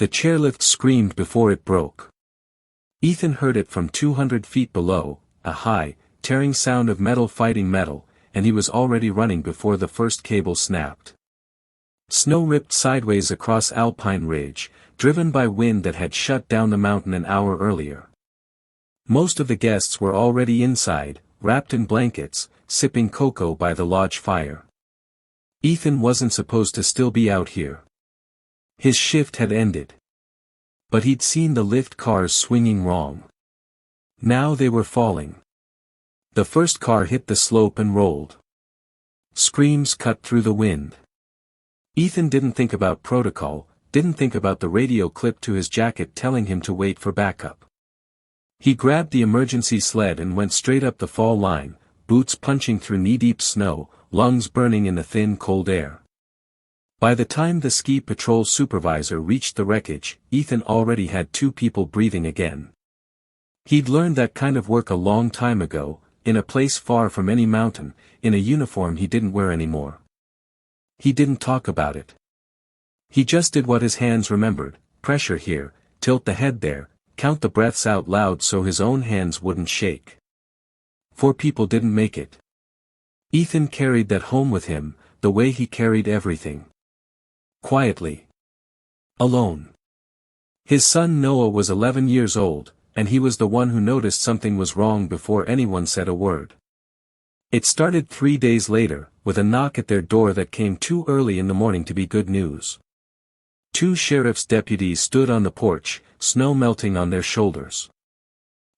The chairlift screamed before it broke. Ethan heard it from 200 feet below, a high, tearing sound of metal fighting metal, and he was already running before the first cable snapped. Snow ripped sideways across Alpine Ridge, driven by wind that had shut down the mountain an hour earlier. Most of the guests were already inside, wrapped in blankets, sipping cocoa by the lodge fire. Ethan wasn't supposed to still be out here. His shift had ended. But he'd seen the lift cars swinging wrong. Now they were falling. The first car hit the slope and rolled. Screams cut through the wind. Ethan didn't think about protocol, didn't think about the radio clipped to his jacket telling him to wait for backup. He grabbed the emergency sled and went straight up the fall line, boots punching through knee-deep snow, lungs burning in the thin cold air. By the time the ski patrol supervisor reached the wreckage, Ethan already had 2 people breathing again. He'd learned that kind of work a long time ago, in a place far from any mountain, in a uniform he didn't wear anymore. He didn't talk about it. He just did what his hands remembered: pressure here, tilt the head there, count the breaths out loud so his own hands wouldn't shake. 4 people didn't make it. Ethan carried that home with him, the way he carried everything. Quietly. Alone. His son Noah was 11 years old, and he was the one who noticed something was wrong before anyone said a word. It started 3 days later, with a knock at their door that came too early in the morning to be good news. 2 sheriff's deputies stood on the porch, snow melting on their shoulders.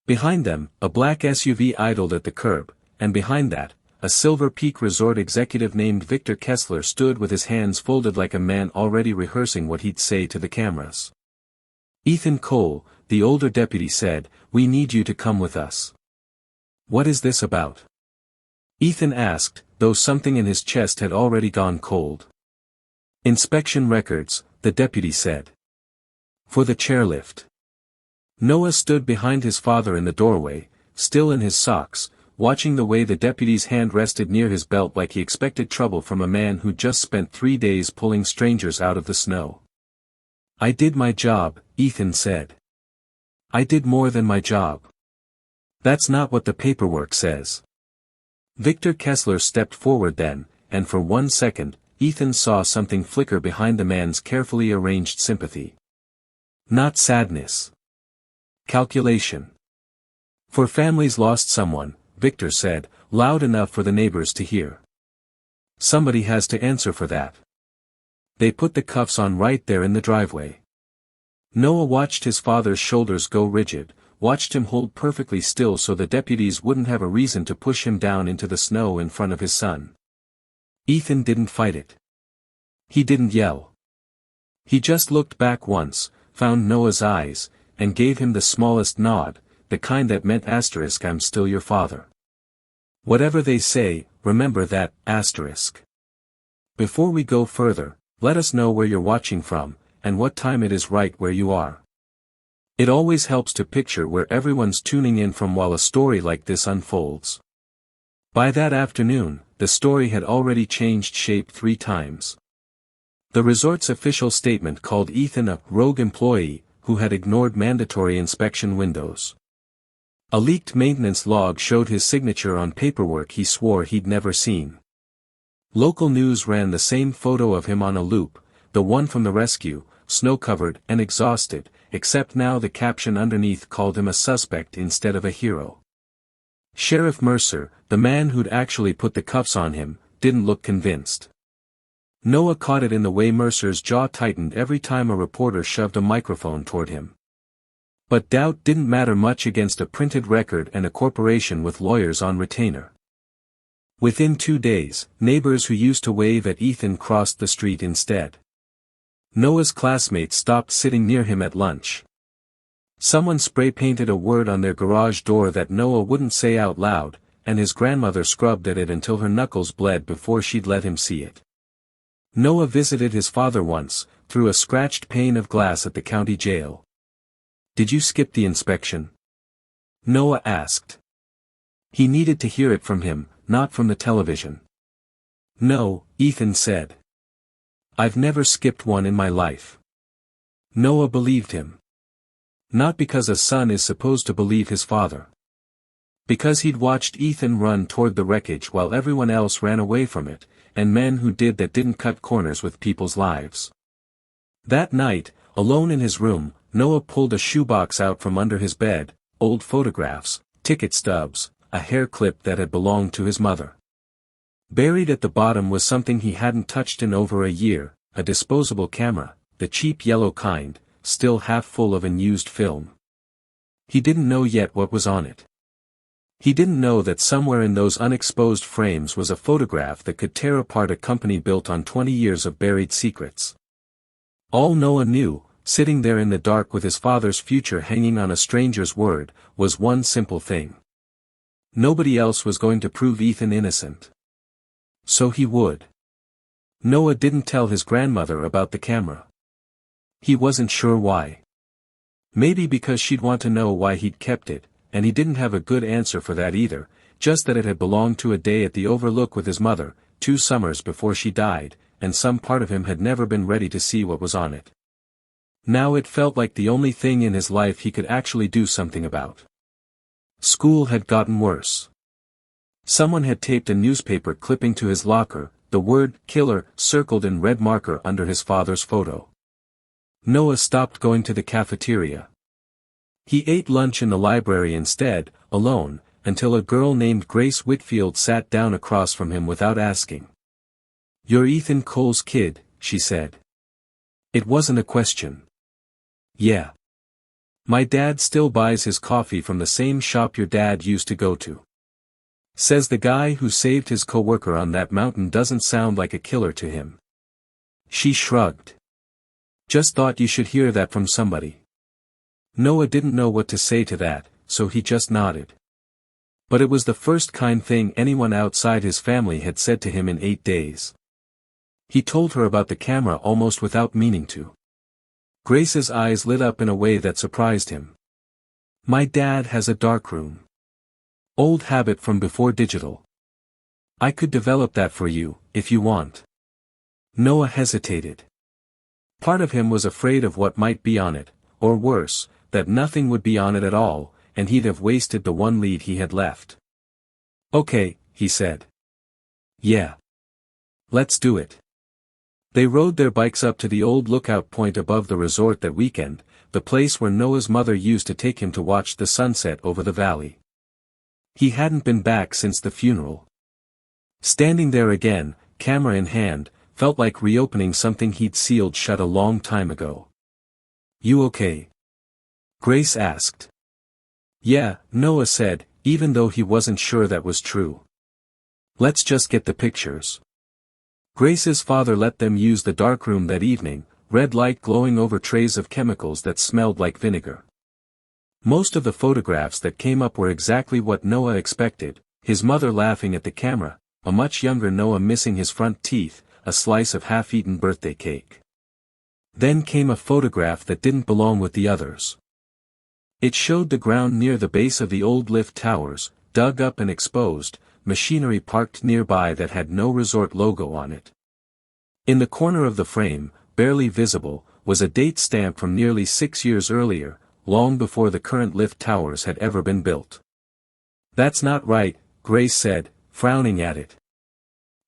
Behind them, a black SUV idled at the curb, and behind that, a Silver Peak Resort executive named Victor Kessler stood with his hands folded like a man already rehearsing what he'd say to the cameras. "Ethan Cole," the older deputy said, "we need you to come with us." "What is this about?" Ethan asked, though something in his chest had already gone cold. "Inspection records," the deputy said. "For the chairlift." Noah stood behind his father in the doorway, still in his socks, watching the way the deputy's hand rested near his belt like he expected trouble from a man who'd just spent 3 days pulling strangers out of the snow. "I did my job," Ethan said. "I did more than my job. That's not what the paperwork says." Victor Kessler stepped forward then, and for 1 second, Ethan saw something flicker behind the man's carefully arranged sympathy. Not sadness. Calculation. "For families lost someone," Victor said, loud enough for the neighbors to hear. "Somebody has to answer for that." They put the cuffs on right there in the driveway. Noah watched his father's shoulders go rigid, watched him hold perfectly still so the deputies wouldn't have a reason to push him down into the snow in front of his son. Ethan didn't fight it. He didn't yell. He just looked back once, found Noah's eyes, and gave him the smallest nod, the kind that meant "I'm still your father. Whatever they say, remember that, asterisk. Before we go further, let us know where you're watching from, and what time it is right where you are. It always helps to picture where everyone's tuning in from while a story like this unfolds." By that afternoon, the story had already changed shape 3 times. The resort's official statement called Ethan a rogue employee who had ignored mandatory inspection windows. A leaked maintenance log showed his signature on paperwork he swore he'd never seen. Local news ran the same photo of him on a loop, the one from the rescue, snow-covered and exhausted, except now the caption underneath called him a suspect instead of a hero. Sheriff Mercer, the man who'd actually put the cuffs on him, didn't look convinced. Noah caught it in the way Mercer's jaw tightened every time a reporter shoved a microphone toward him. But doubt didn't matter much against a printed record and a corporation with lawyers on retainer. Within 2 days, neighbors who used to wave at Ethan crossed the street instead. Noah's classmates stopped sitting near him at lunch. Someone spray-painted a word on their garage door that Noah wouldn't say out loud, and his grandmother scrubbed at it until her knuckles bled before she'd let him see it. Noah visited his father once, through a scratched pane of glass at the county jail. "Did you skip the inspection?" Noah asked. He needed to hear it from him, not from the television. "No," Ethan said. "I've never skipped one in my life." Noah believed him. Not because a son is supposed to believe his father. Because he'd watched Ethan run toward the wreckage while everyone else ran away from it, and men who did that didn't cut corners with people's lives. That night, alone in his room, Noah pulled a shoebox out from under his bed, old photographs, ticket stubs, a hair clip that had belonged to his mother. Buried at the bottom was something he hadn't touched in over a year, a disposable camera, the cheap yellow kind, still half full of unused film. He didn't know yet what was on it. He didn't know that somewhere in those unexposed frames was a photograph that could tear apart a company built on 20 years of buried secrets. All Noah knew, sitting there in the dark with his father's future hanging on a stranger's word, was one simple thing. Nobody else was going to prove Ethan innocent. So he would. Noah didn't tell his grandmother about the camera. He wasn't sure why. Maybe because she'd want to know why he'd kept it, and he didn't have a good answer for that either, just that it had belonged to a day at the Overlook with his mother, 2 summers before she died, and some part of him had never been ready to see what was on it. Now it felt like the only thing in his life he could actually do something about. School had gotten worse. Someone had taped a newspaper clipping to his locker, the word "killer" circled in red marker under his father's photo. Noah stopped going to the cafeteria. He ate lunch in the library instead, alone, until a girl named Grace Whitfield sat down across from him without asking. "You're Ethan Cole's kid," she said. It wasn't a question. "Yeah. My dad still buys his coffee from the same shop your dad used to go to. Says the guy who saved his coworker on that mountain doesn't sound like a killer to him." She shrugged. "Just thought you should hear that from somebody." Noah didn't know what to say to that, so he just nodded. But it was the first kind thing anyone outside his family had said to him in 8 days. He told her about the camera almost without meaning to. Grace's eyes lit up in a way that surprised him. "My dad has a darkroom. Old habit from before digital. I could develop that for you, if you want." Noah hesitated. Part of him was afraid of what might be on it, or worse, that nothing would be on it at all, and he'd have wasted the one lead he had left. "Okay," he said. "Yeah. Let's do it." They rode their bikes up to the old lookout point above the resort that weekend, the place where Noah's mother used to take him to watch the sunset over the valley. He hadn't been back since the funeral. Standing there again, camera in hand, felt like reopening something he'd sealed shut a long time ago. "You okay?" Grace asked. "Yeah," Noah said, even though he wasn't sure that was true. "Let's just get the pictures." Grace's father let them use the darkroom that evening, red light glowing over trays of chemicals that smelled like vinegar. Most of the photographs that came up were exactly what Noah expected, his mother laughing at the camera, a much younger Noah missing his front teeth, a slice of half-eaten birthday cake. Then came a photograph that didn't belong with the others. It showed the ground near the base of the old lift towers, dug up and exposed, machinery parked nearby that had no resort logo on it. In the corner of the frame, barely visible, was a date stamp from nearly 6 years earlier, long before the current lift towers had ever been built. "That's not right," Grace said, frowning at it.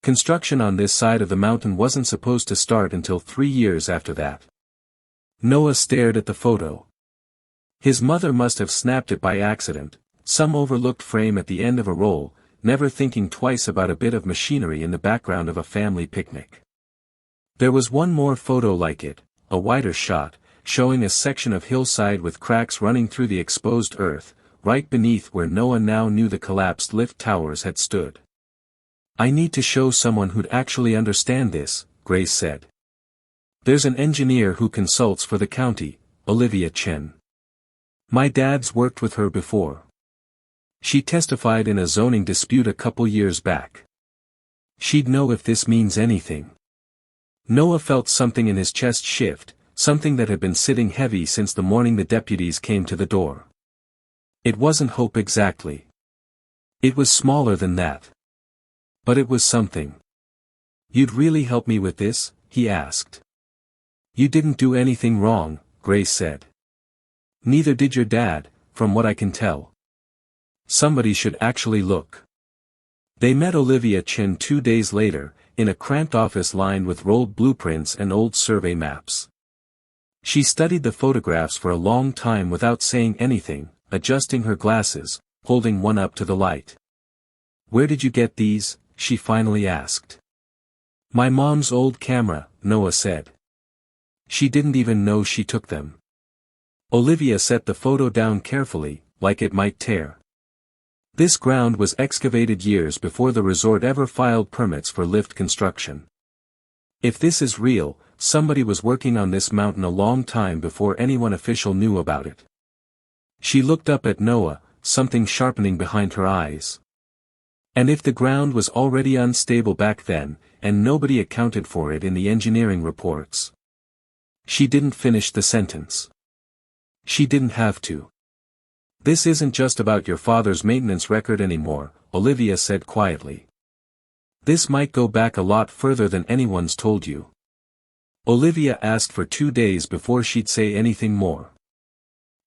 Construction on this side of the mountain wasn't supposed to start until 3 years after that. Noah stared at the photo. His mother must have snapped it by accident, some overlooked frame at the end of a roll, never thinking twice about a bit of machinery in the background of a family picnic. There was one more photo like it, a wider shot, showing a section of hillside with cracks running through the exposed earth, right beneath where Noah now knew the collapsed lift towers had stood. "I need to show someone who'd actually understand this," Grace said. "There's an engineer who consults for the county, Olivia Chen. My dad's worked with her before. She testified in a zoning dispute a couple years back. She'd know if this means anything." Noah felt something in his chest shift, something that had been sitting heavy since the morning the deputies came to the door. It wasn't hope exactly. It was smaller than that. But it was something. "You'd really help me with this?" he asked. "You didn't do anything wrong," Grace said. Neither did your dad, from what I can tell. Somebody should actually look. They met Olivia Chin 2 days later, in a cramped office lined with rolled blueprints and old survey maps. She studied the photographs for a long time without saying anything, adjusting her glasses, holding one up to the light. Where did you get these? She finally asked. My mom's old camera, Noah said. She didn't even know she took them. Olivia set the photo down carefully, like it might tear. This ground was excavated years before the resort ever filed permits for lift construction. If this is real, somebody was working on this mountain a long time before anyone official knew about it. She looked up at Noah, something sharpening behind her eyes. And if the ground was already unstable back then, and nobody accounted for it in the engineering reports. She didn't finish the sentence. She didn't have to. This isn't just about your father's maintenance record anymore, Olivia said quietly. This might go back a lot further than anyone's told you. Olivia asked for 2 days before she'd say anything more.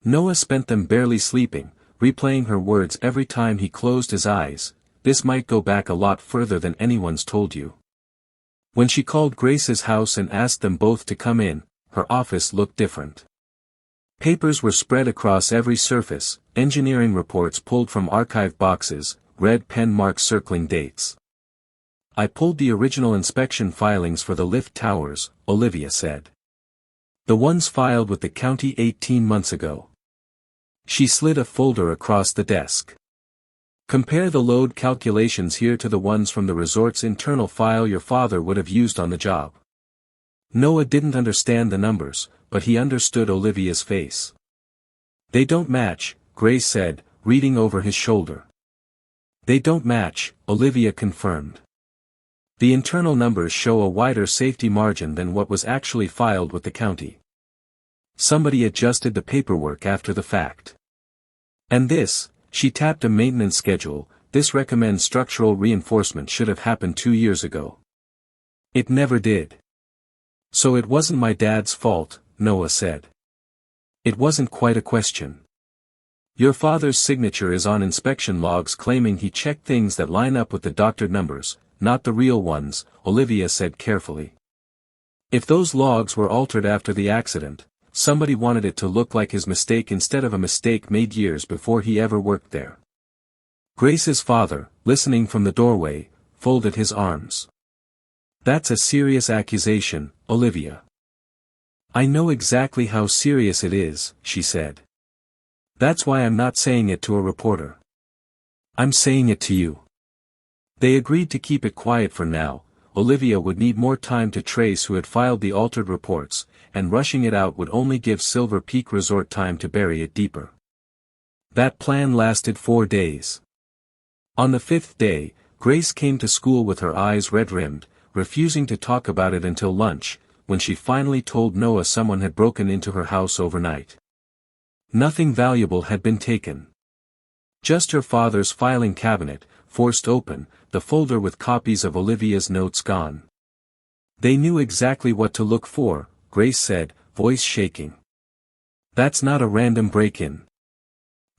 Noah spent them barely sleeping, replaying her words every time he closed his eyes. This might go back a lot further than anyone's told you. When she called Grace's house and asked them both to come in, her office looked different. Papers were spread across every surface, engineering reports pulled from archive boxes, red pen marks circling dates. I pulled the original inspection filings for the lift towers, Olivia said. The ones filed with the county 18 months ago. She slid a folder across the desk. Compare the load calculations here to the ones from the resort's internal file your father would have used on the job. Noah didn't understand the numbers, but he understood Olivia's face. They don't match, Grace said, reading over his shoulder. They don't match, Olivia confirmed. The internal numbers show a wider safety margin than what was actually filed with the county. Somebody adjusted the paperwork after the fact. And this, she tapped a maintenance schedule, this recommends structural reinforcement should have happened 2 years ago. It never did. So it wasn't my dad's fault, Noah said. It wasn't quite a question. Your father's signature is on inspection logs claiming he checked things that line up with the doctored numbers, not the real ones, Olivia said carefully. If those logs were altered after the accident, somebody wanted it to look like his mistake instead of a mistake made years before he ever worked there. Grace's father, listening from the doorway, folded his arms. That's a serious accusation, Olivia. I know exactly how serious it is, she said. That's why I'm not saying it to a reporter. I'm saying it to you. They agreed to keep it quiet for now. Olivia would need more time to trace who had filed the altered reports, and rushing it out would only give Silver Peak Resort time to bury it deeper. That plan lasted 4 days. On the 5th day, Grace came to school with her eyes red-rimmed, refusing to talk about it until lunch, when she finally told Noah someone had broken into her house overnight. Nothing valuable had been taken. Just her father's filing cabinet, forced open, the folder with copies of Olivia's notes gone. They knew exactly what to look for, Grace said, voice shaking. That's not a random break-in.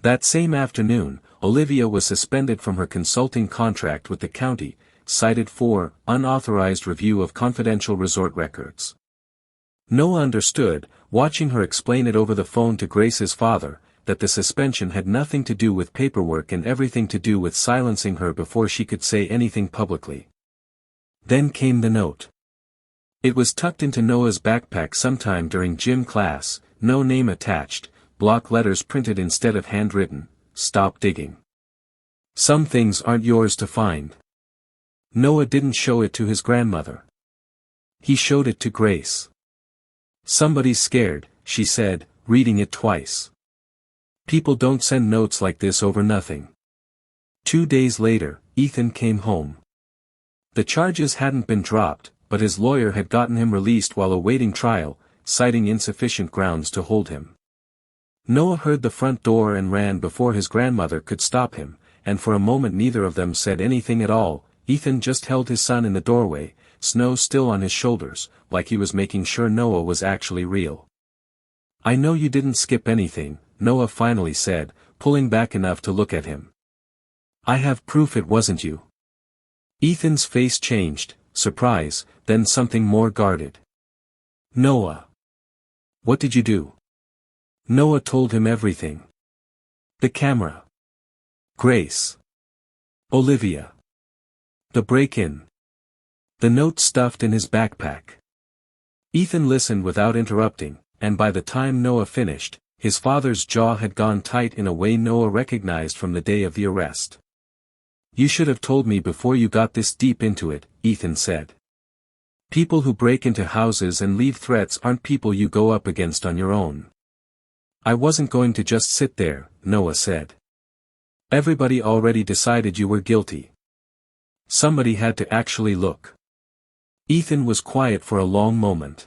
That same afternoon, Olivia was suspended from her consulting contract with the county, cited for unauthorized review of confidential resort records. Noah understood, watching her explain it over the phone to Grace's father, that the suspension had nothing to do with paperwork and everything to do with silencing her before she could say anything publicly. Then came the note. It was tucked into Noah's backpack sometime during gym class, no name attached, block letters printed instead of handwritten, stop digging. Some things aren't yours to find. Noah didn't show it to his grandmother. He showed it to Grace. Somebody's scared, she said, reading it twice. People don't send notes like this over nothing. 2 days later, Ethan came home. The charges hadn't been dropped, but his lawyer had gotten him released while awaiting trial, citing insufficient grounds to hold him. Noah heard the front door and ran before his grandmother could stop him, and for a moment neither of them said anything at all. Ethan just held his son in the doorway, snow still on his shoulders, like he was making sure Noah was actually real. I know you didn't skip anything, Noah finally said, pulling back enough to look at him. I have proof it wasn't you. Ethan's face changed, surprise, then something more guarded. Noah. What did you do? Noah told him everything. The camera. Grace. Olivia. The break-in. The note stuffed in his backpack. Ethan listened without interrupting, and by the time Noah finished, his father's jaw had gone tight in a way Noah recognized from the day of the arrest. You should have told me before you got this deep into it, Ethan said. People who break into houses and leave threats aren't people you go up against on your own. I wasn't going to just sit there, Noah said. Everybody already decided you were guilty. Somebody had to actually look. Ethan was quiet for a long moment.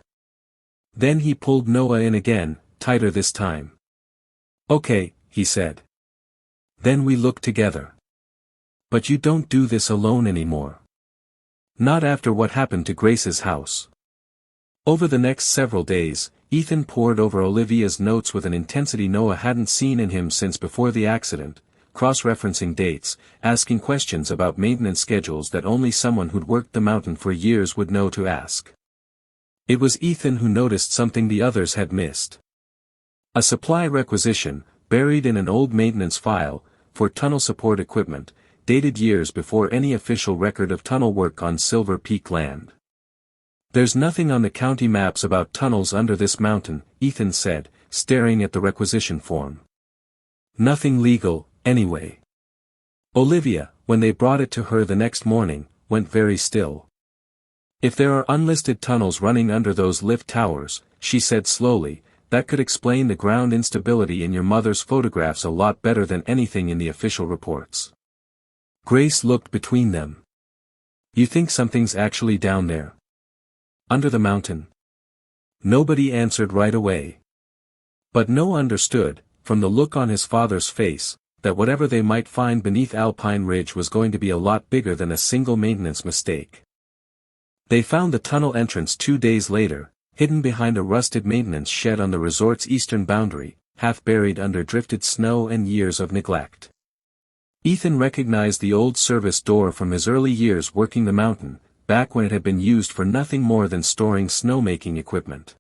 Then he pulled Noah in again, tighter this time. Okay, he said. Then we look together. But you don't do this alone anymore. Not after what happened to Grace's house. Over the next several days, Ethan pored over Olivia's notes with an intensity Noah hadn't seen in him since before the accident, cross-referencing dates, asking questions about maintenance schedules that only someone who'd worked the mountain for years would know to ask. It was Ethan who noticed something the others had missed. A supply requisition, buried in an old maintenance file, for tunnel support equipment, dated years before any official record of tunnel work on Silver Peak land. There's nothing on the county maps about tunnels under this mountain, Ethan said, staring at the requisition form. Nothing legal, anyway. Olivia, when they brought it to her the next morning, went very still. If there are unlisted tunnels running under those lift towers, she said slowly, that could explain the ground instability in your mother's photographs a lot better than anything in the official reports. Grace looked between them. You think something's actually down there? Under the mountain? Nobody answered right away. But Noah understood, from the look on his father's face, that whatever they might find beneath Alpine Ridge was going to be a lot bigger than a single maintenance mistake. They found the tunnel entrance 2 days later, hidden behind a rusted maintenance shed on the resort's eastern boundary, half buried under drifted snow and years of neglect. Ethan recognized the old service door from his early years working the mountain, back when it had been used for nothing more than storing snowmaking equipment.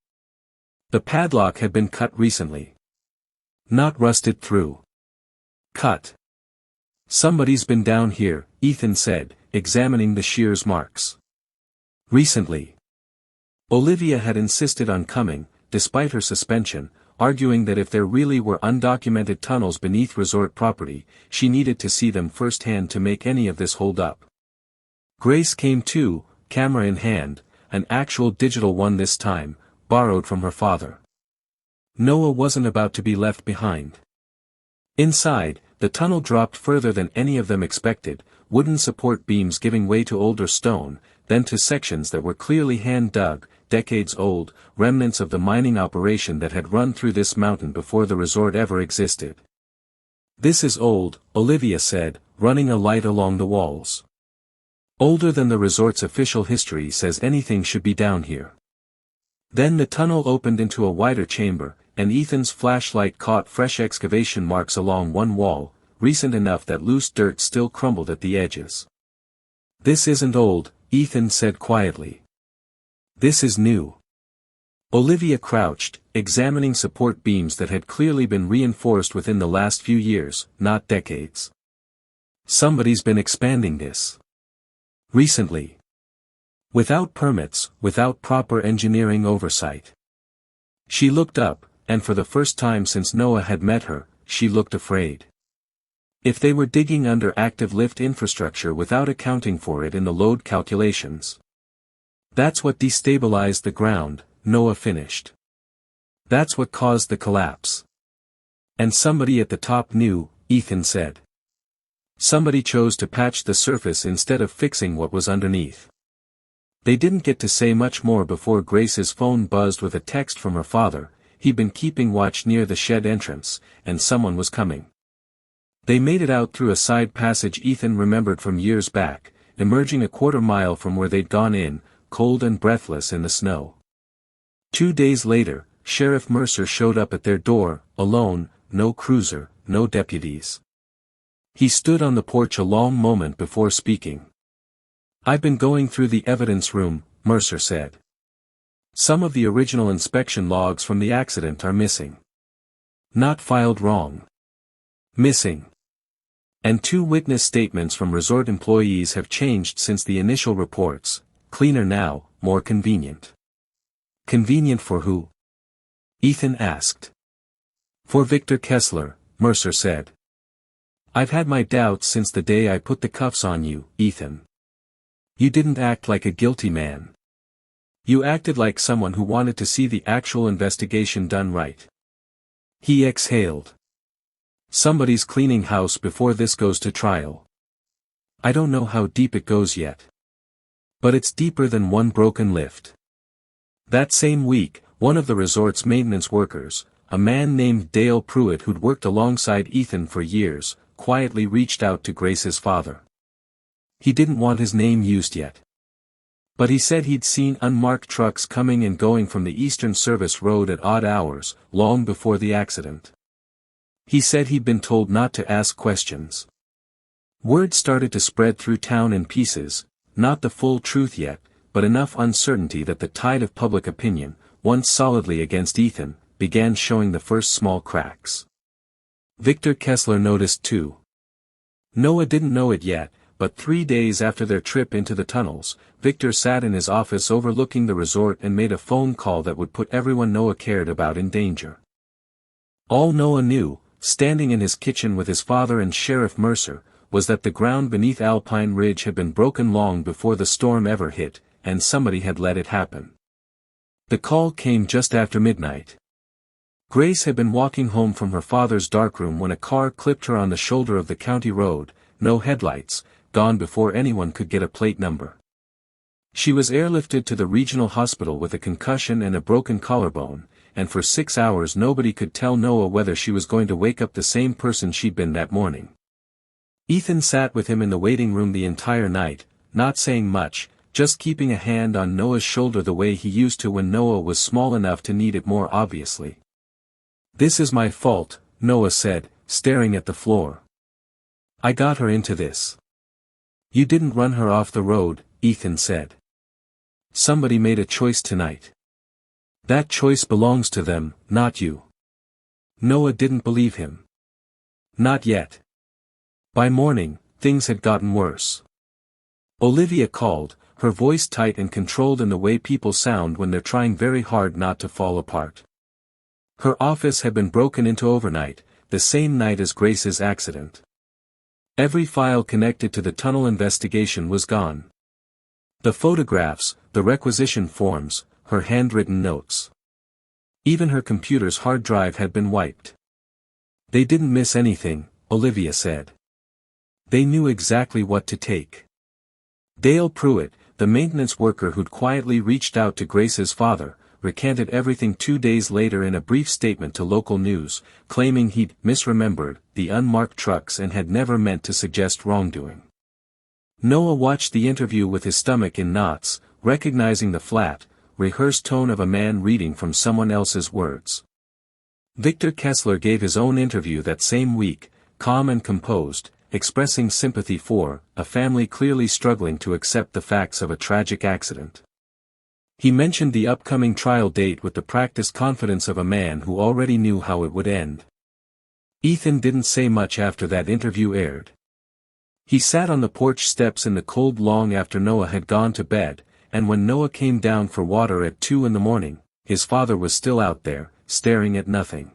The padlock had been cut recently. Not rusted through. Cut. Somebody's been down here, Ethan said, examining the shears marks. Recently. Olivia had insisted on coming, despite her suspension, arguing that if there really were undocumented tunnels beneath resort property, she needed to see them firsthand to make any of this hold up. Grace came too, camera in hand, an actual digital one this time, borrowed from her father. Noah wasn't about to be left behind. Inside, the tunnel dropped further than any of them expected, wooden support beams giving way to older stone, then to sections that were clearly hand-dug, decades old, remnants of the mining operation that had run through this mountain before the resort ever existed. This is old, Olivia said, running a light along the walls. Older than the resort's official history says anything should be down here. Then the tunnel opened into a wider chamber, and Ethan's flashlight caught fresh excavation marks along one wall, recent enough that loose dirt still crumbled at the edges. This isn't old, Ethan said quietly. This is new. Olivia crouched, examining support beams that had clearly been reinforced within the last few years, not decades. Somebody's been expanding this. Recently. Without permits, without proper engineering oversight. She looked up, and for the first time since Noah had met her, she looked afraid. If they were digging under active lift infrastructure without accounting for it in the load calculations. That's what destabilized the ground, Noah finished. That's what caused the collapse. And somebody at the top knew, Ethan said. Somebody chose to patch the surface instead of fixing what was underneath. They didn't get to say much more before Grace's phone buzzed with a text from her father. He'd been keeping watch near the shed entrance, and someone was coming. They made it out through a side passage Ethan remembered from years back, emerging a quarter-mile from where they'd gone in, cold and breathless in the snow. 2 days later, Sheriff Mercer showed up at their door, alone, no cruiser, no deputies. He stood on the porch a long moment before speaking. "I've been going through the evidence room," Mercer said. "Some of the original inspection logs from the accident are missing. Not filed wrong. Missing. And 2 witness statements from resort employees have changed since the initial reports, cleaner now, more convenient." "Convenient for who?" Ethan asked. "For Victor Kessler," Mercer said. "I've had my doubts since the day I put the cuffs on you, Ethan. You didn't act like a guilty man. You acted like someone who wanted to see the actual investigation done right." He exhaled. "Somebody's cleaning house before this goes to trial. I don't know how deep it goes yet. But it's deeper than one broken lift." That same week, one of the resort's maintenance workers, a man named Dale Pruitt who'd worked alongside Ethan for years, quietly reached out to Grace's father. He didn't want his name used yet. But he said he'd seen unmarked trucks coming and going from the Eastern Service Road at odd hours, long before the accident. He said he'd been told not to ask questions. Word started to spread through town in pieces, not the full truth yet, but enough uncertainty that the tide of public opinion, once solidly against Ethan, began showing the first small cracks. Victor Kessler noticed too. Noah didn't know it yet, but 3 days after their trip into the tunnels, Victor sat in his office overlooking the resort and made a phone call that would put everyone Noah cared about in danger. All Noah knew, standing in his kitchen with his father and Sheriff Mercer, was that the ground beneath Alpine Ridge had been broken long before the storm ever hit, and somebody had let it happen. The call came just after midnight. Grace had been walking home from her father's darkroom when a car clipped her on the shoulder of the county road, no headlights, gone before anyone could get a plate number. She was airlifted to the regional hospital with a concussion and a broken collarbone, and for 6 hours nobody could tell Noah whether she was going to wake up the same person she'd been that morning. Ethan sat with him in the waiting room the entire night, not saying much, just keeping a hand on Noah's shoulder the way he used to when Noah was small enough to need it more obviously. "This is my fault," Noah said, staring at the floor. "I got her into this." "You didn't run her off the road," Ethan said. "Somebody made a choice tonight. That choice belongs to them, not you." Noah didn't believe him. Not yet. By morning, things had gotten worse. Olivia called, her voice tight and controlled in the way people sound when they're trying very hard not to fall apart. Her office had been broken into overnight, the same night as Grace's accident. Every file connected to the tunnel investigation was gone. The photographs, the requisition forms, her handwritten notes. Even her computer's hard drive had been wiped. "They didn't miss anything," Olivia said. "They knew exactly what to take." Dale Pruitt, the maintenance worker who'd quietly reached out to Grace's father, recanted everything 2 days later in a brief statement to local news, claiming he'd misremembered the unmarked trucks and had never meant to suggest wrongdoing. Noah watched the interview with his stomach in knots, recognizing the flat, rehearsed tone of a man reading from someone else's words. Victor Kessler gave his own interview that same week, calm and composed, expressing sympathy for a family clearly struggling to accept the facts of a tragic accident. He mentioned the upcoming trial date with the practiced confidence of a man who already knew how it would end. Ethan didn't say much after that interview aired. He sat on the porch steps in the cold long after Noah had gone to bed, and when Noah came down for water at 2 in the morning, his father was still out there, staring at nothing.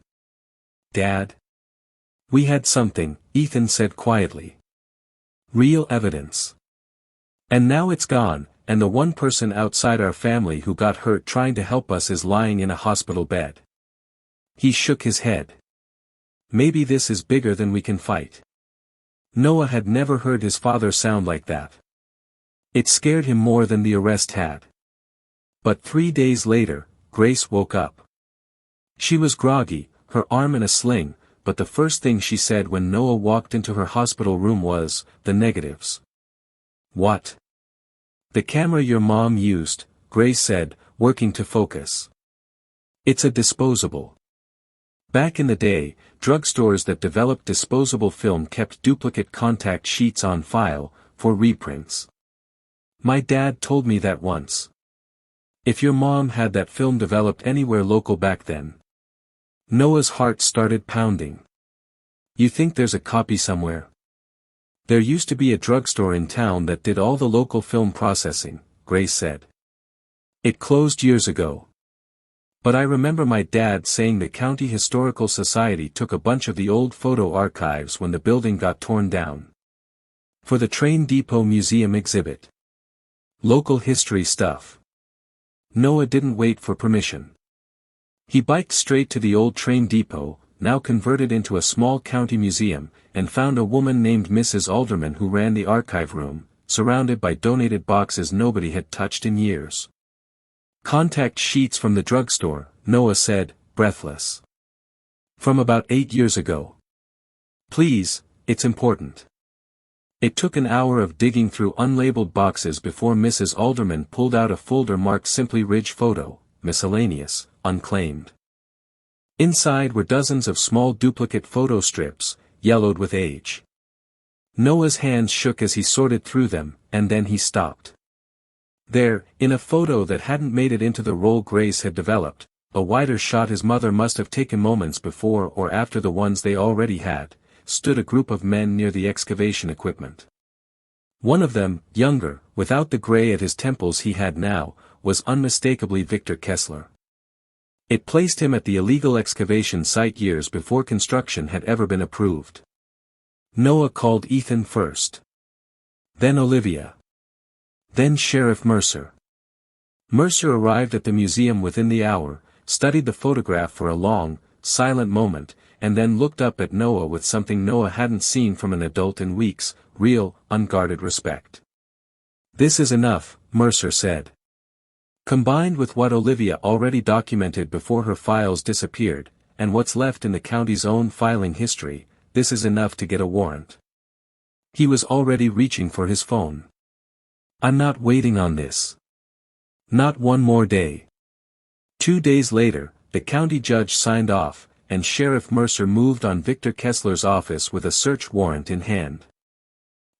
"Dad? We had something," Ethan said quietly. "Real evidence. And now it's gone, and the one person outside our family who got hurt trying to help us is lying in a hospital bed." He shook his head. "Maybe this is bigger than we can fight." Noah had never heard his father sound like that. It scared him more than the arrest had. But 3 days later, Grace woke up. She was groggy, her arm in a sling, but the first thing she said when Noah walked into her hospital room was, "The negatives." "What?" "The camera your mom used," Grace said, working to focus. It's a disposable. Back in the day, drugstores that developed disposable film kept duplicate contact sheets on file, for reprints. My dad told me that once. If your mom had that film developed anywhere local back then. Noah's heart started pounding. You think there's a copy somewhere? There used to be a drugstore in town that did all the local film processing, Grace said. It closed years ago. But I remember my dad saying the County Historical Society took a bunch of the old photo archives when the building got torn down. For the train depot museum exhibit. Local history stuff. Noah didn't wait for permission. He biked straight to the old train depot, now converted into a small county museum, and found a woman named Mrs. Alderman who ran the archive room, surrounded by donated boxes nobody had touched in years. Contact sheets from the drugstore, Noah said, breathless. From about 8 years ago. Please, it's important. It took an hour of digging through unlabeled boxes before Mrs. Alderman pulled out a folder marked simply Ridge Photo, Miscellaneous, Unclaimed. Inside were dozens of small duplicate photo strips, yellowed with age. Noah's hands shook as he sorted through them, and then he stopped. There, in a photo that hadn't made it into the roll Grace had developed, a wider shot his mother must have taken moments before or after the ones they already had, stood a group of men near the excavation equipment. One of them, younger, without the gray at his temples he had now, was unmistakably Victor Kessler. It placed him at the illegal excavation site years before construction had ever been approved. Noah called Ethan first. Then Olivia. Then Sheriff Mercer. Mercer arrived at the museum within the hour, studied the photograph for a long, silent moment, and then looked up at Noah with something Noah hadn't seen from an adult in weeks, real, unguarded respect. This is enough, Mercer said. Combined with what Olivia already documented before her files disappeared, and what's left in the county's own filing history, this is enough to get a warrant. He was already reaching for his phone. I'm not waiting on this. Not one more day. 2 days later, the county judge signed off, and Sheriff Mercer moved on Victor Kessler's office with a search warrant in hand.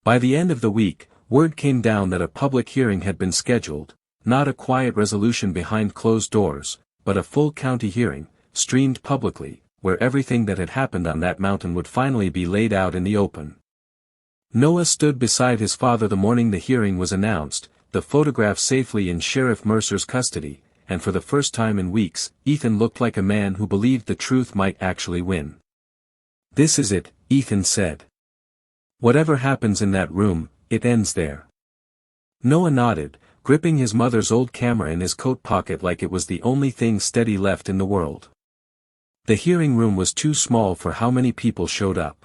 By the end of the week, word came down that a public hearing had been scheduled, not a quiet resolution behind closed doors, but a full county hearing, streamed publicly, where everything that had happened on that mountain would finally be laid out in the open. Noah stood beside his father the morning the hearing was announced, the photograph safely in Sheriff Mercer's custody, and for the first time in weeks, Ethan looked like a man who believed the truth might actually win. This is it, Ethan said. Whatever happens in that room, it ends there. Noah nodded, gripping his mother's old camera in his coat pocket like it was the only thing steady left in the world. The hearing room was too small for how many people showed up.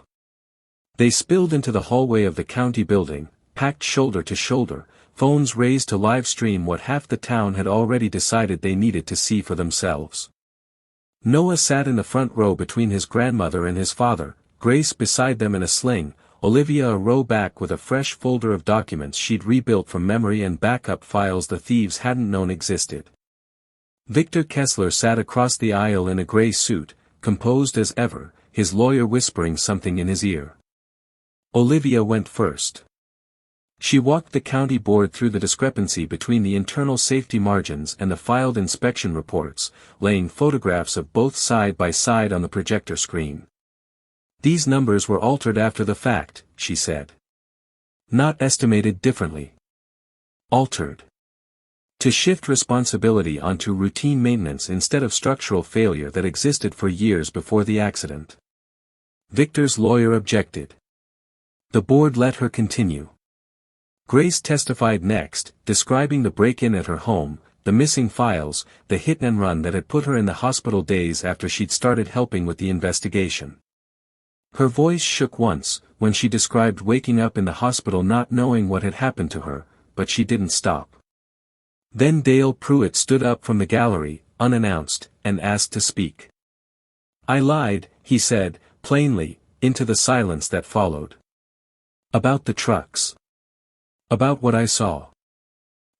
They spilled into the hallway of the county building, packed shoulder to shoulder, phones raised to live stream what half the town had already decided they needed to see for themselves. Noah sat in the front row between his grandmother and his father, Grace beside them in a sling, Olivia a row back with a fresh folder of documents she'd rebuilt from memory and backup files the thieves hadn't known existed. Victor Kessler sat across the aisle in a gray suit, composed as ever, his lawyer whispering something in his ear. Olivia went first. She walked the county board through the discrepancy between the internal safety margins and the filed inspection reports, laying photographs of both side by side on the projector screen. These numbers were altered after the fact, she said. Not estimated differently. Altered. To shift responsibility onto routine maintenance instead of structural failure that existed for years before the accident. Victor's lawyer objected. The board let her continue. Grace testified next, describing the break-in at her home, the missing files, the hit-and-run that had put her in the hospital days after she'd started helping with the investigation. Her voice shook once, when she described waking up in the hospital not knowing what had happened to her, but she didn't stop. Then Dale Pruitt stood up from the gallery, unannounced, and asked to speak. I lied, he said, plainly, into the silence that followed. About the trucks. About what I saw.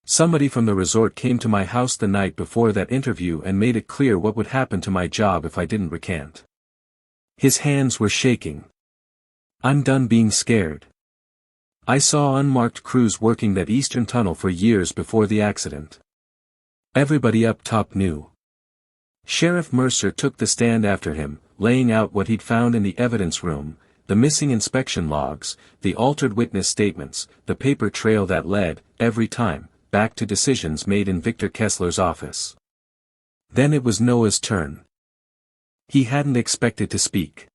Somebody from the resort came to my house the night before that interview and made it clear what would happen to my job if I didn't recant. His hands were shaking. I'm done being scared. I saw unmarked crews working that eastern tunnel for years before the accident. Everybody up top knew. Sheriff Mercer took the stand after him, laying out what he'd found in the evidence room, the missing inspection logs, the altered witness statements, the paper trail that led, every time, back to decisions made in Victor Kessler's office. Then it was Noah's turn. He hadn't expected to speak.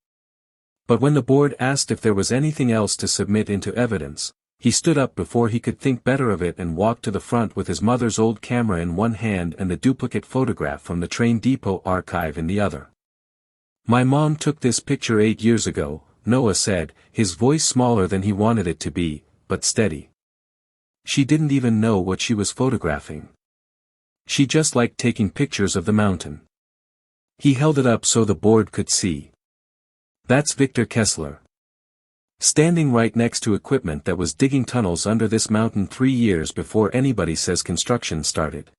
But when the board asked if there was anything else to submit into evidence, he stood up before he could think better of it and walked to the front with his mother's old camera in one hand and the duplicate photograph from the train depot archive in the other. My mom took this picture 8 years ago, Noah said, his voice smaller than he wanted it to be, but steady. She didn't even know what she was photographing. She just liked taking pictures of the mountain. He held it up so the board could see. That's Victor Kessler. Standing right next to equipment that was digging tunnels under this mountain 3 years before anybody says construction started.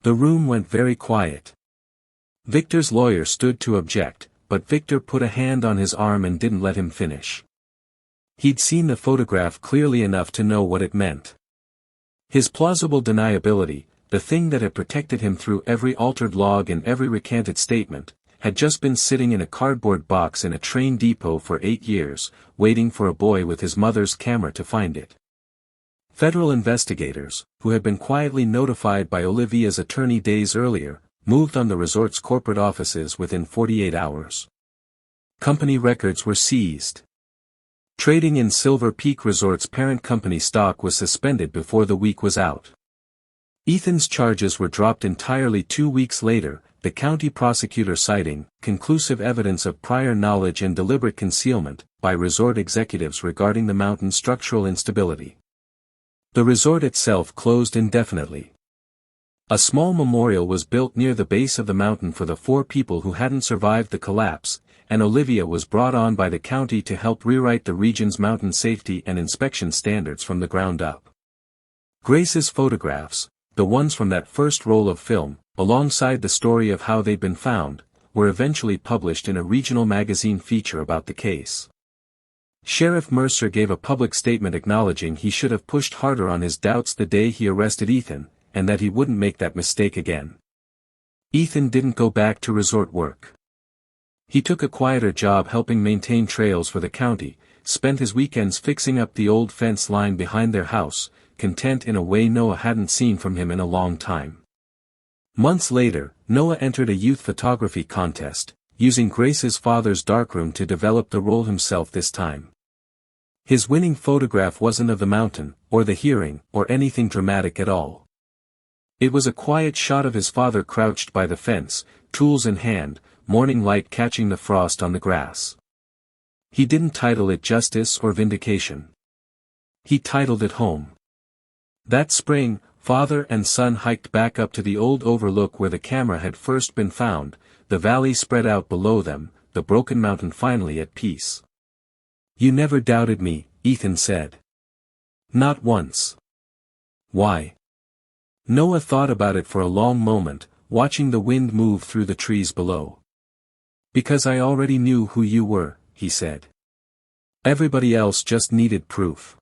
The room went very quiet. Victor's lawyer stood to object, but Victor put a hand on his arm and didn't let him finish. He'd seen the photograph clearly enough to know what it meant. His plausible deniability, the thing that had protected him through every altered log and every recanted statement, had just been sitting in a cardboard box in a train depot for 8 years, waiting for a boy with his mother's camera to find it. Federal investigators, who had been quietly notified by Olivia's attorney days earlier, moved on the resort's corporate offices within 48 hours. Company records were seized. Trading in Silver Peak Resort's parent company stock was suspended before the week was out. Ethan's charges were dropped entirely 2 weeks later, the county prosecutor citing conclusive evidence of prior knowledge and deliberate concealment by resort executives regarding the mountain's structural instability. The resort itself closed indefinitely. A small memorial was built near the base of the mountain for the 4 people who hadn't survived the collapse, and Olivia was brought on by the county to help rewrite the region's mountain safety and inspection standards from the ground up. Grace's photographs, the ones from that first roll of film, alongside the story of how they'd been found, were eventually published in a regional magazine feature about the case. Sheriff Mercer gave a public statement acknowledging he should have pushed harder on his doubts the day he arrested Ethan, and that he wouldn't make that mistake again. Ethan didn't go back to resort work. He took a quieter job helping maintain trails for the county, spent his weekends fixing up the old fence line behind their house, content in a way Noah hadn't seen from him in a long time. Months later, Noah entered a youth photography contest, using Grace's father's darkroom to develop the role himself this time. His winning photograph wasn't of the mountain, or the hearing, or anything dramatic at all. It was a quiet shot of his father crouched by the fence, tools in hand, morning light catching the frost on the grass. He didn't title it Justice or Vindication. He titled it Home. That spring, father and son hiked back up to the old overlook where the camera had first been found, the valley spread out below them, the broken mountain finally at peace. "You never doubted me," Ethan said. "Not once." "Why?" Noah thought about it for a long moment, watching the wind move through the trees below. "Because I already knew who you were," he said. "Everybody else just needed proof."